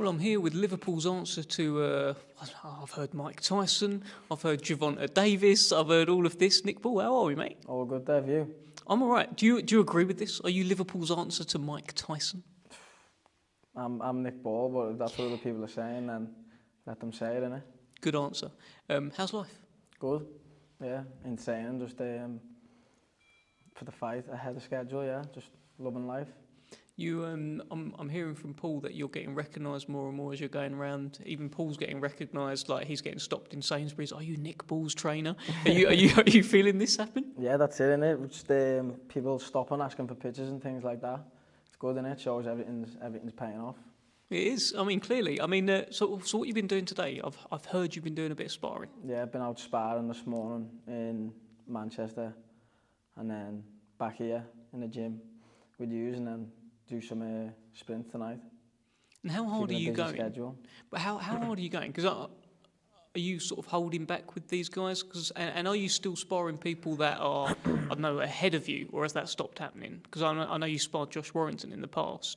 Well, I'm here with Liverpool's answer to, I've heard Mike Tyson, I've heard Gervonta Davis, I've heard all of this. Nick Ball, how are we, mate? All good, Dev, you? I'm all right. Do you agree with this? Are you Liverpool's answer to Mike Tyson? I'm Nick Ball, but that's what other people are saying, and let them say it, innit? Good answer. How's life? Good, yeah, insane, just for the fight ahead of schedule, yeah, just loving life. You, I'm hearing from Paul that you're getting recognised more and more as you're going around. Even Paul's getting recognised, like he's getting stopped in Sainsbury's. Are you Nick Ball's trainer? Are you feeling this happen? Yeah, that's it, innit? Just people stopping, asking for pictures and things like that. It's good, innit? It shows everything's paying off. It is. I mean, clearly. I mean, so what you've been doing today? I've heard you've been doing a bit of sparring. Yeah, I've been out sparring this morning in Manchester, and then back here in the gym with you, and then do some sprints tonight. And how hard are you going? Schedule. But how hard are you going? Because are you sort of holding back with these guys? And are you still sparring people that are, I don't know, ahead of you, or has that stopped happening? Because I know you sparred Josh Warrington in the past.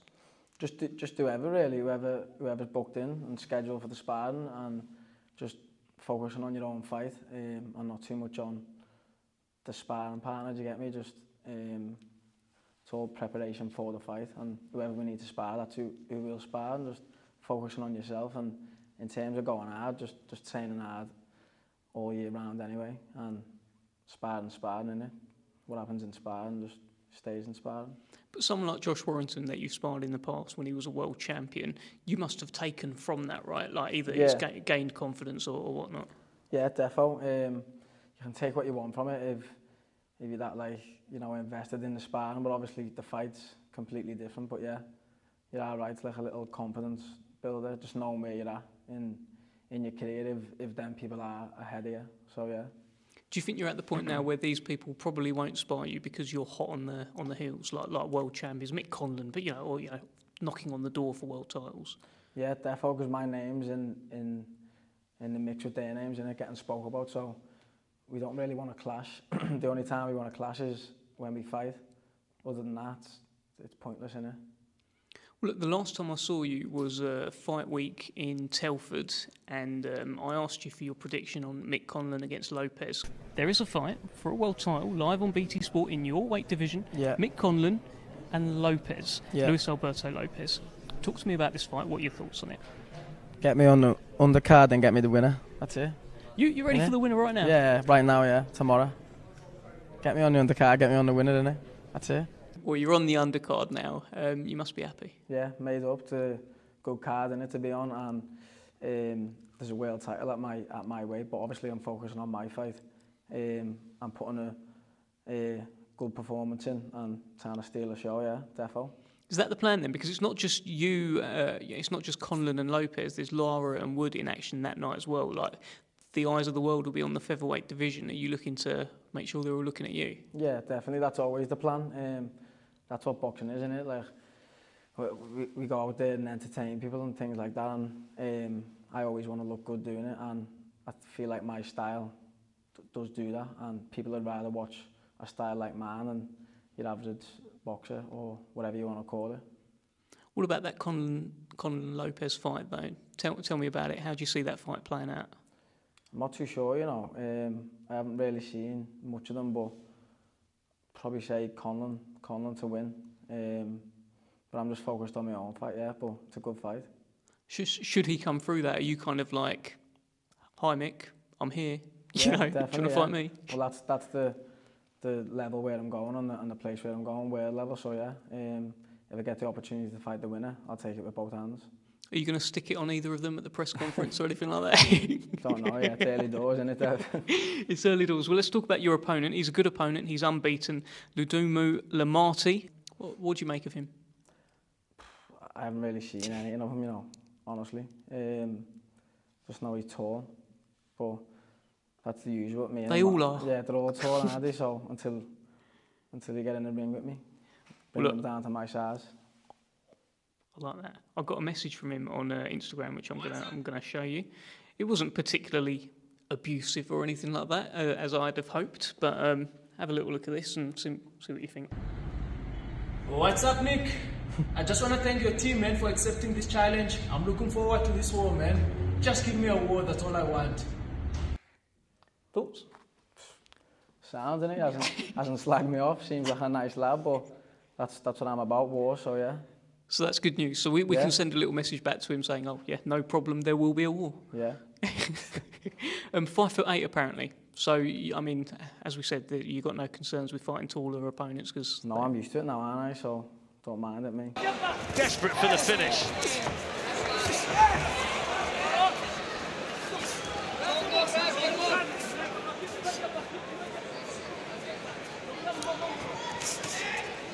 Just whoever really, whoever's booked in and scheduled for the sparring, and just focusing on your own fight, and not too much on the sparring partner. Do you get me? Just it's all preparation for the fight, and whoever we need to spar, that's who will spar, and just focusing on yourself. And in terms of going hard, just training hard all year round anyway, and sparring, innit? What happens in sparring just stays in sparring. But someone like Josh Warrington that you've sparred in the past when he was a world champion, you must have taken from that, right? Like either it's gained confidence or whatnot. Yeah, defo. You can take what you want from it if you're that, like, you know, invested in the sparring, but obviously the fight's completely different. But yeah, you're all right, it's like a little confidence builder, just knowing where you're at in your career if them people are ahead of you. So yeah. Do you think you're at the point now where these people probably won't spar you because you're hot on the heels, like world champions, Mick Conlan, but or knocking on the door for world titles? Yeah, definitely, because my name's in the mix with their names and it getting spoke about, so we don't really want to clash. The only time we want to clash is when we fight. Other than that, it's pointless, isn't it? Well, look, the last time I saw you was fight week in Telford, and I asked you for your prediction on Mick Conlan against Lopez. There is a fight for a world title live on BT Sport in your weight division. Yeah. Mick Conlan and Lopez, yeah. Luis Alberto Lopez. Talk to me about this fight. What are your thoughts on it? Get me on the undercard and get me the winner. That's it. You ready for the winner right now? Yeah, right now, yeah. Tomorrow. Get me on the undercard, get me on the winner, innit? That's it. Well, you're on the undercard now. You must be happy. Yeah, made up to good card in it to be on, and there's a world title at my weight, but obviously I'm focusing on my fight. I'm putting a good performance in and trying to steal a show, yeah, defo. Is that the plan then? Because it's not just you, it's not just Conlan and Lopez. There's Lara and Wood in action that night as well. Like, the eyes of the world will be on the featherweight division. Are you looking to make sure they're all looking at you? Yeah, definitely. That's always the plan. That's what boxing is, isn't it? Like, we go out there and entertain people and things like that. And I always want to look good doing it. And I feel like my style does do that. And people would rather watch a style like mine than your average boxer or whatever you want to call it. What about that Conlan-Lopez fight, though? Tell me about it. How do you see that fight playing out? I'm not too sure, you know. I haven't really seen much of them, but probably say Conlan to win. But I'm just focused on my own fight, yeah, but it's a good fight. Should he come through that, are you kind of like, hi Mick, I'm here, you know, trying to fight me? Well, that's the level where I'm going and the place where I'm going, world level, so yeah. If I get the opportunity to fight the winner, I'll take it with both hands. Are you going to stick it on either of them at the press conference or anything like that? Don't know, yeah, it's early doors, isn't it? It's early doors. Well, let's talk about your opponent. He's a good opponent. He's unbeaten. Ludumo Lamati. What do you make of him? I haven't really seen anything of him, you know, honestly. Just know he's tall, but that's the usual with me. They all are. Yeah, they're all tall, aren't they? So until they get in the ring with me, bring them down to my size. I like that. I got a message from him on Instagram, which I'm gonna show you. It wasn't particularly abusive or anything like that, as I'd have hoped. But have a little look at this and see what you think. What's up, Nick? I just want to thank your team, man, for accepting this challenge. I'm looking forward to this war, man. Just give me a war, that's all I want. Thoughts? Sound, innit? Hasn't slagged me off. Seems like a nice lad, but that's what I'm about, war, so yeah. So that's good news. So we can send a little message back to him saying, oh, yeah, no problem, there will be a war. Yeah. 5'8" apparently. So, I mean, as we said, you've got no concerns with fighting taller opponents because... No, I'm used to it now, aren't I? So don't mind it, me. Desperate for the finish.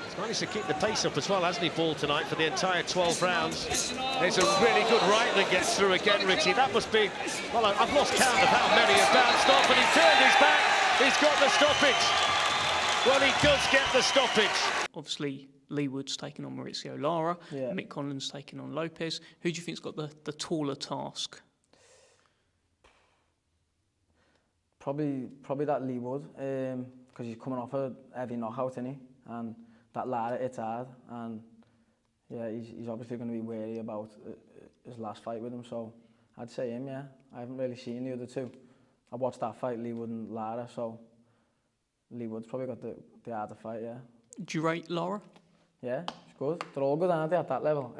He's managed to keep the pace up as well, hasn't he, Ball, tonight for the entire 12 rounds. There's a really good right that gets through again, Richie. That must be, well, I've lost count of how many have bounced off, and he turned his back. He's got the stoppage. Well, he does get the stoppage. Obviously, Lee Wood's taking on Mauricio Lara. Yeah. Mick Conlan's taking on Lopez. Who do you think's got the taller task? Probably that Lee Wood, because he's coming off a heavy knockout, isn't he? And that Lara, it's hard, and yeah, he's obviously going to be wary about his last fight with him, so I'd say him, yeah. I haven't really seen the other two. I watched that fight, Lee Wood and Lara, so Lee Wood's probably got the harder fight, yeah. Do you rate Lara? Yeah, it's good. They're all good, aren't they, at that level?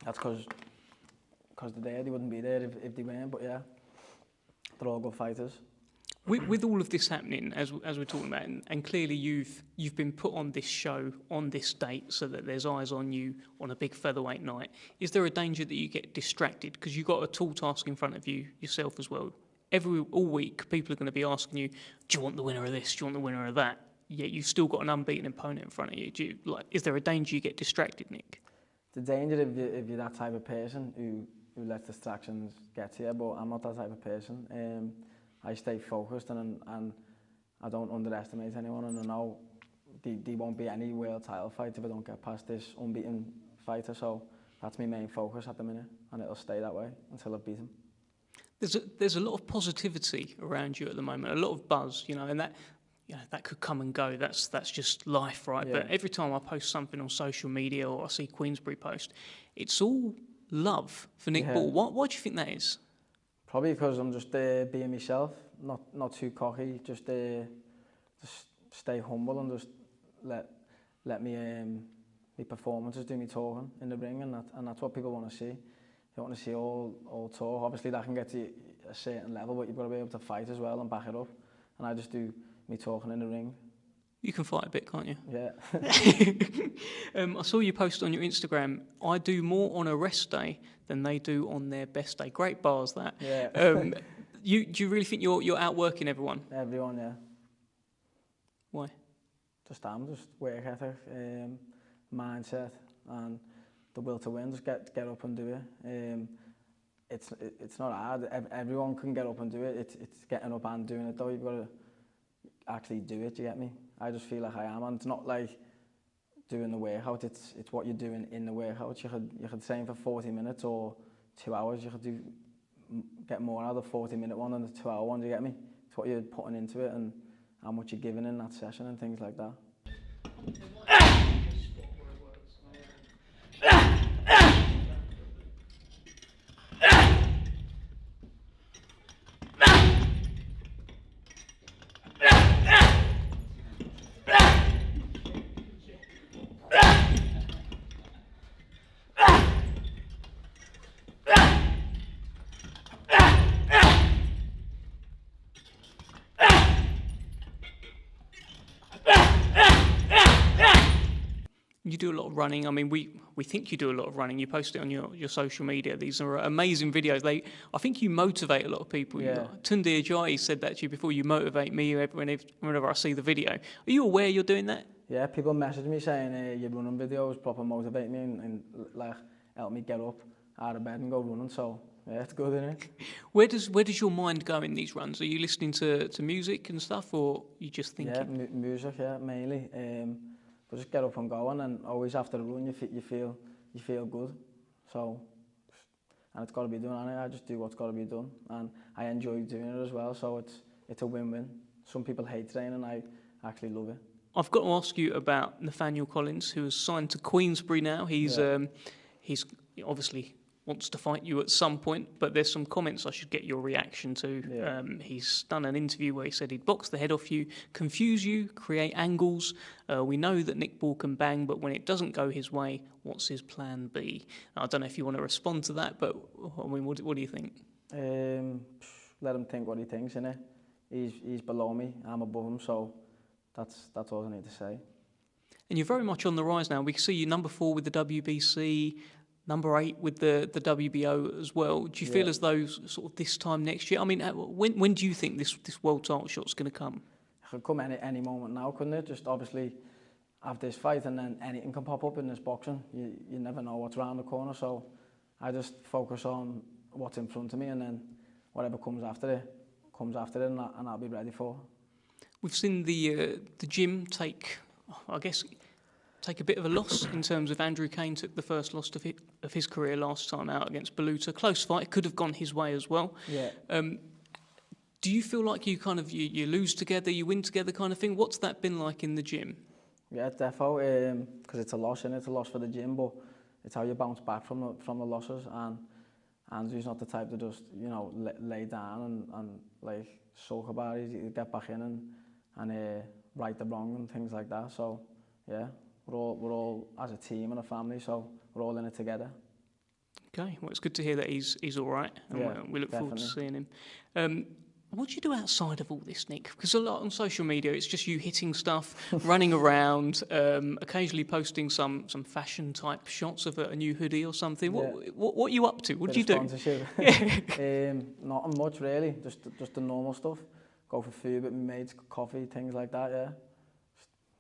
That's because they're there, they wouldn't be there if they weren't, but yeah, they're all good fighters. With all of this happening, as we're talking about, and clearly you've been put on this show on this date so that there's eyes on you on a big featherweight night, is there a danger that you get distracted? Because you've got a tall task in front of you yourself as well. All week, people are going to be asking you, do you want the winner of this? Do you want the winner of that? Yet you've still got an unbeaten opponent in front of you. Is there a danger you get distracted, Nick? The danger if you're that type of person who lets distractions get to you, but I'm not that type of person. I stay focused and I don't underestimate anyone, and I know there won't be any world title fight if I don't get past this unbeaten fighter, so that's my main focus at the minute, and it'll stay that way until I beat him. There's a lot of positivity around you at the moment, a lot of buzz, and that could come and go. That's just life, right? Yeah. But every time I post something on social media or I see Queensberry post, it's all love for Nick Ball. Why do you think that is? Probably because I'm just being myself, not too cocky, just stay humble and just let me performances do me talking in the ring, and that's what people want to see. They want to see all talk. Obviously that can get to a certain level, but you've got to be able to fight as well and back it up. And I just do me talking in the ring. You can fight a bit, can't you? Yeah. I saw you post on your Instagram, I do more on a rest day than they do on their best day. Great bars, that. Yeah. Do you really think you're outworking everyone? Everyone, yeah. Why? Just work ethic, mindset, and the will to win. Just get up and do it. It's not hard. Everyone can get up and do it. It's getting up and doing it though. You've got to actually do it. You get me? I just feel like I am, and it's not like doing the workout. It's what you're doing in the workout. You could train for 40 minutes or 2 hours. You could get more out of the 40-minute one than the 2-hour one. Do you get me? It's what you're putting into it and how much you're giving in that session and things like that. You do a lot of running. I mean, we think you do a lot of running. You post it on your social media. These are amazing videos. I think you motivate a lot of people. Yeah. Tunde Ajayi said that to you before. You motivate me whenever I see the video. Are you aware you're doing that? Yeah, people message me saying your running videos proper motivate me and like help me get up out of bed and go running. So yeah, it's good, isn't it? Where does your mind go in these runs? Are you listening to music and stuff, or you just thinking? Yeah, music, yeah, mainly. But just get up and go, and always after the run you feel good. So, and it's got to be done. And I just do what's got to be done, and I enjoy doing it as well. So it's a win-win. Some people hate training, I actually love it. I've got to ask you about Nathaniel Collins, who has signed to Queensberry now. He's obviously wants to fight you at some point, but there's some comments I should get your reaction to. Yeah. He's done an interview where he said he'd box the head off you, confuse you, create angles. We know that Nick Ball can bang, but when it doesn't go his way, what's his plan B? I don't know if you want to respond to that, but I mean, what do you think? Let him think what he thinks, innit? He's below me, I'm above him, so that's all I need to say. And you're very much on the rise now. We can see you number 4 with the WBC, number 8 with the WBO as well. Do you feel as though sort of this time next year? I mean, when do you think this world title shot's going to come? It could come any moment now, couldn't it? Just obviously have this fight and then anything can pop up in this boxing. You never know what's around the corner, so I just focus on what's in front of me, and then whatever comes after it, and I'll be ready for. We've seen the gym take a bit of a loss in terms of Andrew Kane took the first loss of his career last time out against Baluta. Close fight, could have gone his way as well. Yeah. Do you feel like you lose together, you win together kind of thing? What's that been like in the gym? Yeah, defo, because it's a loss, and it's a loss for the gym, but it's how you bounce back from the losses, and Andrew's not the type to just, lay down and like sulk about it. You get back in and right the wrong and things like that. So yeah, we're all as a team and a family, so we're all in it together. Okay, well, it's good to hear that he's all right, and we look forward to seeing him. What do you do outside of all this, Nick? Because a lot on social media, it's just you hitting stuff, running around, occasionally posting some fashion type shots of a new hoodie or something. Yeah. What are you up to? What do you do? Not much really, just the normal stuff. Go for food with my mates, coffee, things like that. Yeah,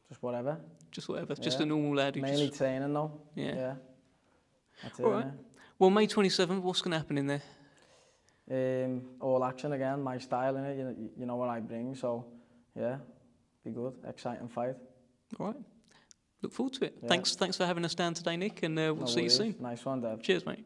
just whatever. Just whatever. Just a normal lad who mainly training though. Yeah. That's it. All right. Well, May 27th, what's going to happen in there? All action again, my style in it, you know what I bring, so yeah, be good, exciting fight. All right, look forward to it. Yeah. Thanks for having us down today, Nick, and we'll see you soon. Nice one, Dev. Cheers, mate.